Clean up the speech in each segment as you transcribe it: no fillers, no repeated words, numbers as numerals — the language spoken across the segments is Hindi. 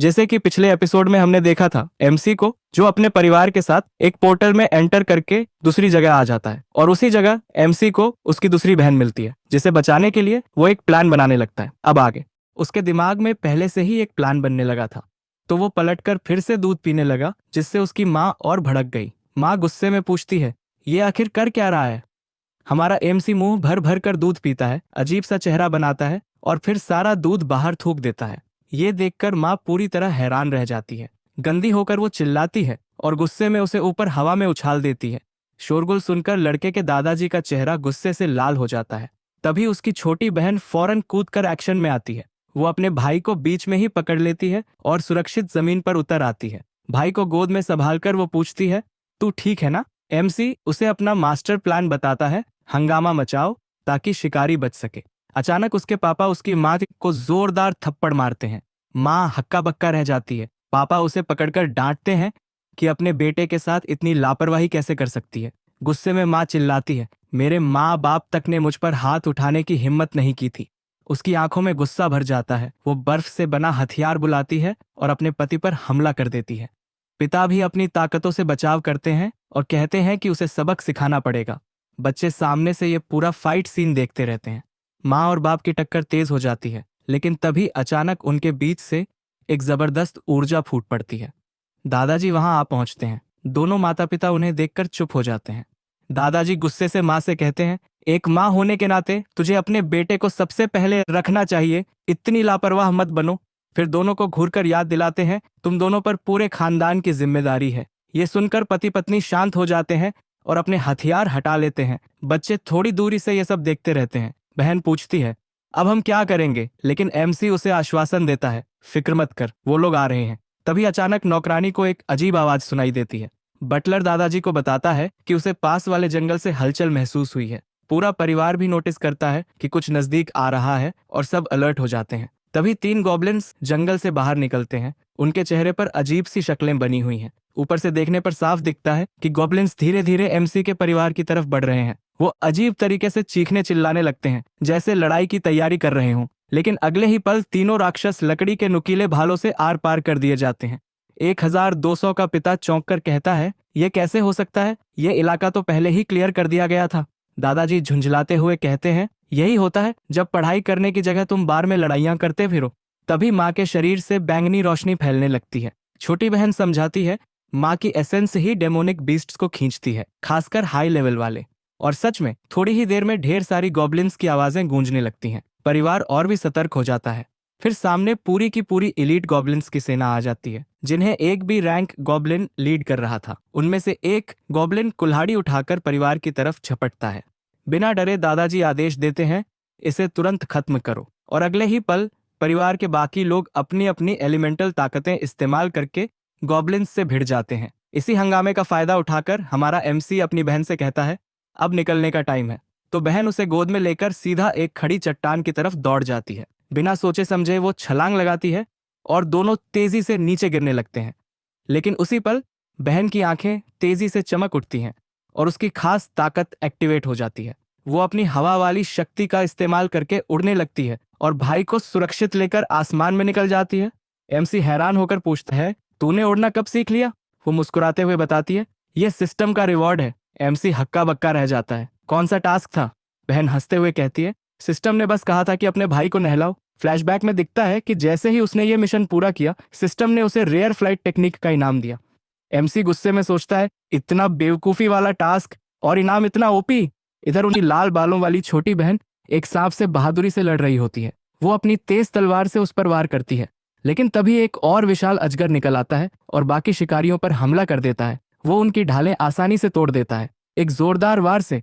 जैसे कि पिछले एपिसोड में हमने देखा था एमसी को, जो अपने परिवार के साथ एक पोर्टल में एंटर करके दूसरी जगह आ जाता है और उसी जगह एमसी को उसकी दूसरी बहन मिलती है, जिसे बचाने के लिए वो एक प्लान बनाने लगता है। अब आगे उसके दिमाग में पहले से ही एक प्लान बनने लगा था, तो वो पलटकर फिर से दूध पीने लगा, जिससे उसकी माँ और भड़क गई। माँ गुस्से में पूछती है, ये आखिर कर क्या रहा है? हमारा एमसी मुंह भर भर कर दूध पीता है, अजीब सा चेहरा बनाता है और फिर सारा दूध बाहर थूक देता है। ये देखकर माँ पूरी तरह हैरान रह जाती है। गंदी होकर वो चिल्लाती है और गुस्से में उसे ऊपर हवा में उछाल देती है। शोरगुल सुनकर लड़के के दादाजी का चेहरा गुस्से से लाल हो जाता है। तभी उसकी छोटी बहन फौरन कूदकर एक्शन में आती है। वो अपने भाई को बीच में ही पकड़ लेती है और सुरक्षित जमीन पर उतर आती है। भाई को गोद में संभालकर वो पूछती है, तू ठीक है ना? एमसी उसे अपना मास्टर प्लान बताता है, हंगामा मचाओ ताकि शिकारी बच सके। अचानक उसके पापा उसकी माँ को जोरदार थप्पड़ मारते हैं। माँ हक्का बक्का रह जाती है। पापा उसे पकड़कर डांटते हैं कि अपने बेटे के साथ इतनी लापरवाही कैसे कर सकती है। गुस्से में माँ चिल्लाती है, मेरे माँ बाप तक ने मुझ पर हाथ उठाने की हिम्मत नहीं की थी। उसकी आंखों में गुस्सा भर जाता है। वो बर्फ से बना हथियार बुलाती है और अपने पति पर हमला कर देती है। पिता भी अपनी ताकतों से बचाव करते हैं और कहते हैं कि उसे सबक सिखाना पड़ेगा। बच्चे सामने से ये पूरा फाइट सीन देखते रहते हैं। माँ और बाप की टक्कर तेज हो जाती है, लेकिन तभी अचानक उनके बीच से एक जबरदस्त ऊर्जा फूट पड़ती है। दादाजी वहां आ पहुंचते हैं। दोनों माता पिता उन्हें देखकर चुप हो जाते हैं। दादाजी गुस्से से माँ से कहते हैं, एक माँ होने के नाते तुझे अपने बेटे को सबसे पहले रखना चाहिए, इतनी लापरवाह मत बनो। फिर दोनों को घूरकर याद दिलाते हैं, तुम दोनों पर पूरे खानदान की जिम्मेदारी है। ये सुनकर पति पत्नी शांत हो जाते हैं और अपने हथियार हटा लेते हैं। बच्चे थोड़ी दूरी से ये सब देखते रहते हैं। बहन पूछती है, अब हम क्या करेंगे? लेकिन एमसी उसे आश्वासन देता है, फिक्र मत कर, वो लोग आ रहे हैं। तभी अचानक नौकरानी को एक अजीब आवाज सुनाई देती है। बटलर दादाजी को बताता है कि उसे पास वाले जंगल से हलचल महसूस हुई है। पूरा परिवार भी नोटिस करता है कि कुछ नजदीक आ रहा है और सब अलर्ट हो जाते हैं। तभी 3 गॉब्लिन्स जंगल से बाहर निकलते हैं। उनके चेहरे पर अजीब सी शक्लें बनी हुई हैं। ऊपर से देखने पर साफ दिखता है कि गॉब्लिन्स धीरे धीरे एमसी के परिवार की तरफ बढ़ रहे हैं। वो अजीब तरीके से चीखने चिल्लाने लगते हैं, जैसे लड़ाई की तैयारी कर रहे हों। लेकिन अगले ही पल तीनों राक्षस लकड़ी के नुकीले भालों से आर पार कर दिए जाते हैं। 1200 का पिता चौंक कर कहता है, यह कैसे हो सकता है? ये इलाका तो पहले ही क्लियर कर दिया गया था। दादाजी झुंझलाते हुए कहते हैं, यही होता है जब पढ़ाई करने की जगह तुम बार में लड़ाइयां करते फिरो। तभी माँ के शरीर से बैंगनी रोशनी फैलने लगती है। छोटी बहन समझाती है, माँ की एसेंस ही डेमोनिक बीस्ट्स को खींचती है, खासकर हाई लेवल वाले। और सच में थोड़ी ही देर में ढेर सारी गॉब्लिन्स की आवाजें गूंजने लगती हैं। परिवार और भी सतर्क हो जाता है। फिर सामने पूरी की पूरी एलीट गॉब्लिन्स की सेना आ जाती है, जिन्हें एक भी रैंक गॉब्लिन लीड कर रहा था। उनमें से एक गॉब्लिन कुल्हाड़ी उठाकर परिवार की तरफ झपटता है। बिना डरे दादाजी आदेश देते हैं, इसे तुरंत खत्म करो। और अगले ही पल परिवार के बाकी लोग अपनी अपनी एलिमेंटल ताकतें इस्तेमाल करके गॉब्लिन्स से भिड़ जाते हैं। इसी हंगामे का फायदा उठाकर हमारा एमसी अपनी बहन से कहता है, अब निकलने का टाइम है। तो बहन उसे गोद में लेकर सीधा एक खड़ी चट्टान की तरफ दौड़ जाती है। बिना सोचे समझे वो छलांग लगाती है और दोनों तेजी से नीचे गिरने लगते हैं। लेकिन उसी पल बहन की आंखें तेजी से चमक उठती हैं और उसकी खास ताकत एक्टिवेट हो जाती है। वो अपनी हवा वाली शक्ति का इस्तेमाल करके उड़ने लगती है और भाई को सुरक्षित लेकर आसमान में निकल जाती है। एमसी हैरान होकर पूछता है, तूने उड़ना कब सीख लिया? वो मुस्कुराते हुए बताती है, ये सिस्टम का रिवॉर्ड है। एमसी हक्का बक्का रह जाता है, कौन सा टास्क था? बहन हंसते हुए कहती है, सिस्टम ने बस कहा था कि अपने भाई को नहलाओ। फ्लैशबैक में दिखता है कि जैसे ही उसने ये मिशन पूरा किया, सिस्टम ने उसे रेयर फ्लाइट टेक्निक का इनाम दिया। एमसी गुस्से में सोचता है, इतना बेवकूफी वाला टास्क और इनाम इतना ओपी। इधर उनकी लाल बालों वाली छोटी बहन एक सांप से बहादुरी से लड़ रही होती है। वो अपनी तेज तलवार से उस पर वार करती है, लेकिन तभी एक और विशाल अजगर निकल आता है और बाकी शिकारियों पर हमला कर देता है। वो उनकी ढालें आसानी से तोड़ देता है। एक जोरदार वार से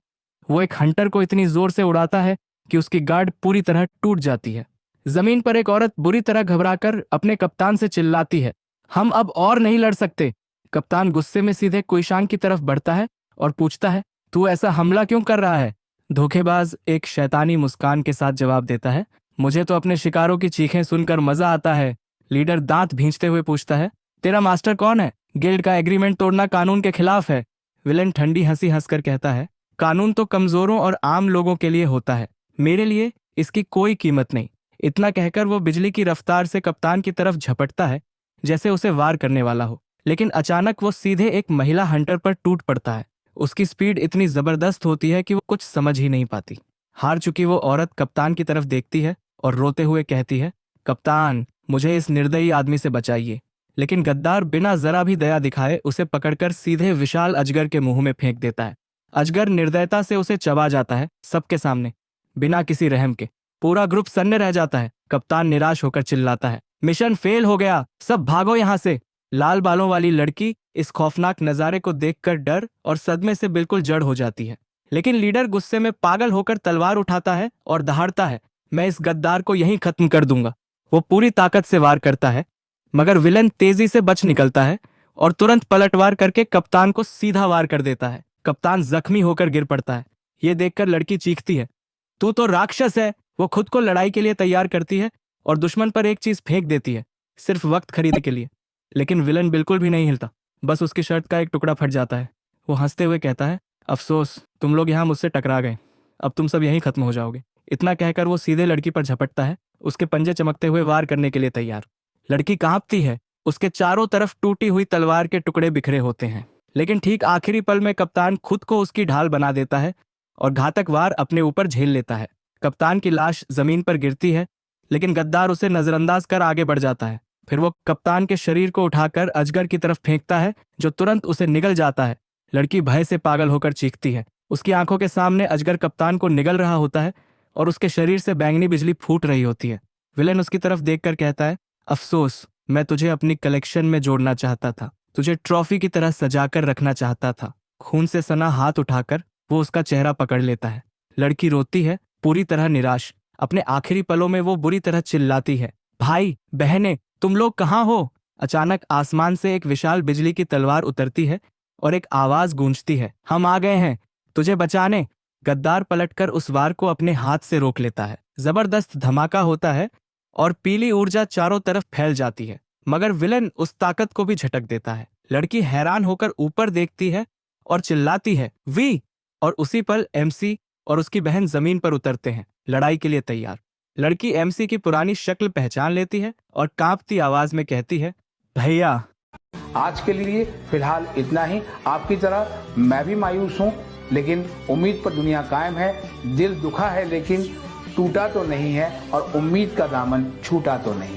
वो एक हंटर को इतनी जोर से उड़ाता है कि उसकी गार्ड पूरी तरह टूट जाती है। जमीन पर एक औरत बुरी तरह घबराकर अपने कप्तान से चिल्लाती है, हम अब और नहीं लड़ सकते। कप्तान गुस्से में सीधे कुईशांग की तरफ बढ़ता है और पूछता है, तू ऐसा हमला क्यों कर रहा है? धोखेबाज एक शैतानी मुस्कान के साथ जवाब देता है, मुझे तो अपने शिकारों की चीखें सुनकर मजा आता है। लीडर दांत भींचते हुए पूछता है, तेरा मास्टर कौन है? गिल्ड का एग्रीमेंट तोड़ना कानून के खिलाफ है। विलेन ठंडी हंसी हंसकर कहता है, कानून तो कमजोरों और आम लोगों के लिए होता है, मेरे लिए इसकी कोई कीमत नहीं। इतना कहकर वो बिजली की रफ्तार से कप्तान की तरफ झपटता है जैसे उसे वार करने वाला हो, लेकिन अचानक वो सीधे एक महिला हंटर पर टूट पड़ता है। उसकी स्पीड इतनी जबरदस्त होती है कि वो कुछ समझ ही नहीं पाती। हार चुकी वो औरत कप्तान की तरफ देखती है और रोते हुए कहती है, कप्तान, मुझे इस निर्दयी आदमी से बचाइए। लेकिन गद्दार बिना जरा भी दया दिखाए उसे पकड़कर सीधे विशाल अजगर के मुंह में फेंक देता है। अजगर निर्दयता से उसे चबा जाता है, सबके सामने, बिना किसी रहम के। पूरा ग्रुप सन्न रह जाता है। कप्तान निराश होकर चिल्लाता है, मिशन फेल हो गया, सब भागो यहां से। लाल बालों वाली लड़की इस खौफनाक नजारे को देखकर डर और सदमे से बिल्कुल जड़ हो जाती है। लेकिन लीडर गुस्से में पागल होकर तलवार उठाता है और दहाड़ता है, मैं इस गद्दार को यहीं खत्म कर दूंगा। वो पूरी ताकत से वार करता है, मगर विलन तेजी से बच निकलता है और तुरंत पलटवार करके कप्तान को सीधा वार कर देता है। कप्तान जख्मी होकर गिर पड़ता है। ये देखकर लड़की चीखती है, तू तो राक्षस है। वो खुद को लड़ाई के लिए तैयार करती है और दुश्मन पर एक चीज फेंक देती है, सिर्फ वक्त खरीदने के लिए। लेकिन विलन बिल्कुल भी नहीं हिलता, बस उसकी शर्ट का एक टुकड़ा फट जाता है। वो हंसते हुए कहता है, अफसोस, तुम लोग यहाँ मुझसे टकरा गए, अब तुम सब यहीं खत्म हो जाओगे। इतना कहकर वो सीधे लड़की पर झपटता है, उसके पंजे चमकते हुए वार करने के लिए तैयार। लड़की कांपती है, उसके चारों तरफ टूटी हुई तलवार के टुकड़े बिखरे होते हैं। लेकिन ठीक आखिरी पल में कप्तान खुद को उसकी ढाल बना देता है और घातक वार अपने ऊपर झेल लेता है। कप्तान की लाश जमीन पर गिरती है, लेकिन गद्दार उसे नजरअंदाज कर आगे बढ़ जाता है। फिर वो कप्तान के शरीर को उठाकर अजगर की तरफ फेंकता है, जो तुरंत उसे निगल जाता है। लड़की भय से पागल होकर चीखती है। उसकी आंखों के सामने अजगर कप्तान को निगल रहा होता है और उसके शरीर से बैंगनी बिजली फूट रही होती है। विलेन उसकी तरफ देखकर कहता है, अफसोस, मैं तुझे अपनी कलेक्शन में जोड़ना चाहता था, तुझे ट्रॉफी की तरह सजाकर रखना चाहता था। खून से सना हाथ उठाकर वो उसका चेहरा पकड़ लेता है। लड़की रोती है, पूरी तरह निराश। अपने आखिरी पलों में वो बुरी तरह चिल्लाती है, भाई बहने, तुम लोग कहाँ हो? अचानक आसमान से एक विशाल बिजली की तलवार उतरती है और एक आवाज गूंजती है, हम आ गए हैं तुझे बचाने। गद्दार पलटकर उस वार को अपने हाथ से रोक लेता है। जबरदस्त धमाका होता है और पीली ऊर्जा चारों तरफ फैल जाती है, मगर विलन उस ताकत को भी झटक देता है। लड़की हैरान होकर ऊपर देखती है और चिल्लाती है, वी! और उसी पल एमसी और उसकी बहन जमीन पर उतरते हैं, लड़ाई के लिए तैयार। लड़की एमसी की पुरानी शक्ल पहचान लेती है और कांपती आवाज में कहती है, भैया। आज के लिए फिलहाल इतना ही। आपकी तरह मैं भी मायूस हूँ, लेकिन उम्मीद पर दुनिया कायम है। दिल दुखा है लेकिन टूटा तो नहीं है और उम्मीद का दामन छूटा तो नहीं।